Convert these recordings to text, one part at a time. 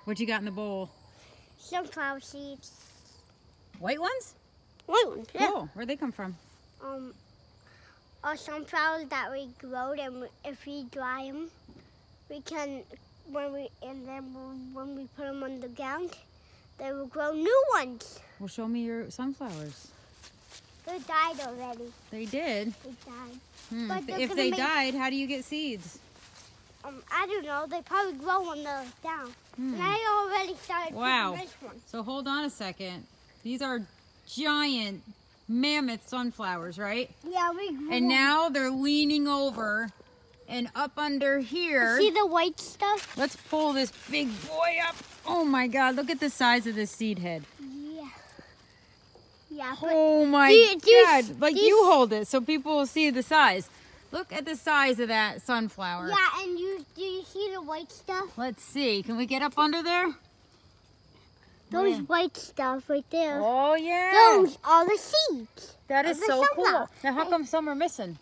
What you got in the bowl? Sunflower seeds. White ones? White ones, yeah. Cool. Where'd they come from? Sunflowers that we grow, and if we dry them, we can, when we put them on the ground, they will grow new ones. Well, show me your sunflowers. They died already. They did? They died. But If they died, how do you get seeds? I don't know. They probably grow when they're down. And I already started picking this one. So hold on a second. These are giant mammoth sunflowers, right? Yeah, we grew And now they're leaning over, and up under here. See the white stuff? Let's pull this big boy up. Oh my God, look at the size of this seed head. Yeah. Yeah. Oh my God. Like you hold it so people will see the size. Look at the size of that sunflower. Yeah, and do you see the white stuff? Let's see. Can we get up under there? Those white stuff right there. Oh yeah. Those are the seeds. That is so cool. Now how come some are missing?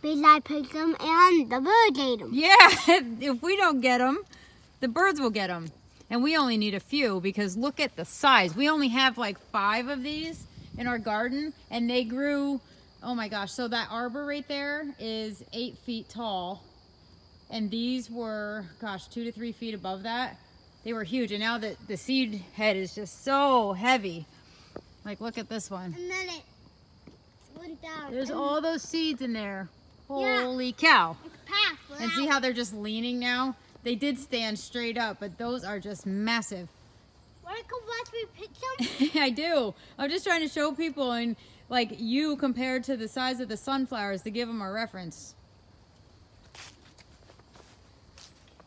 Because I picked them and the bird ate them. Yeah, if we don't get them, the birds will get them. And we only need a few because look at the size. We only have like 5 of these in our garden, and they grew, oh my gosh. So that arbor right there is 8 feet tall. And these were, gosh, 2 to 3 feet above that. They were huge. And now that the seed head is just so heavy. Like, look at this one. And then it went down. There's all those seeds in there. Holy cow. It's And see how they're just leaning now? They did stand straight up, but those are just massive. Want to come watch me pick them? I do. I'm just trying to show people, and like you compared to the size of the sunflowers to give them a reference.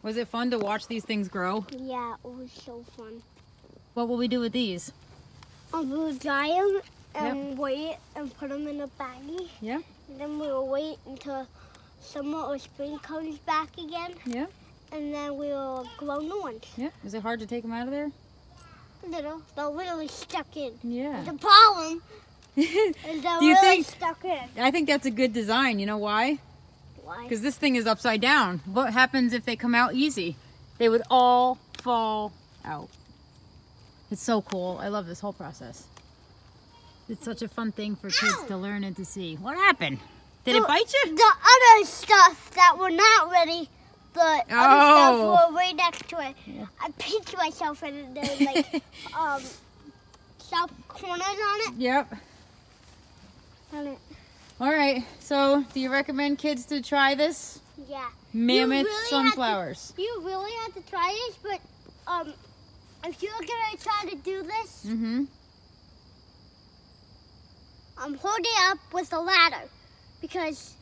Was it fun to watch these things grow? Yeah, it was so fun. What will we do with these? We'll dry them and wait and put them in a baggie. Yeah. And then we'll wait until summer or spring comes back again. Yeah. And then we'll grow new ones. Yeah. Is it hard to take them out of there? A little. They're really stuck in. Yeah. The problem is they're really stuck in. I think that's a good design. You know why? Why? Because this thing is upside down. What happens if they come out easy? They would all fall out. It's so cool. I love this whole process. It's such a fun thing for kids to learn and to see. What happened? Did it bite you? The other stuff that were not ready, but other stuff were right next to it. Yeah. I pinched myself and there was like sharp corners on it. Yep. On it. All right. So, do you recommend kids to try this? Yeah. Mammoth sunflowers. You really have to try this, but if you're gonna try to do this, hold it up with a ladder, because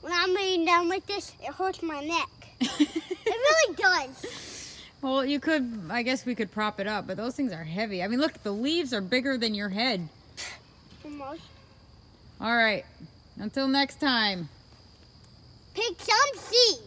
when I'm laying down like this, it hurts my neck. It really does. Well, you could, I guess we could prop it up, but those things are heavy. I mean, look, the leaves are bigger than your head. Almost. All right. Until next time. Pick some seeds.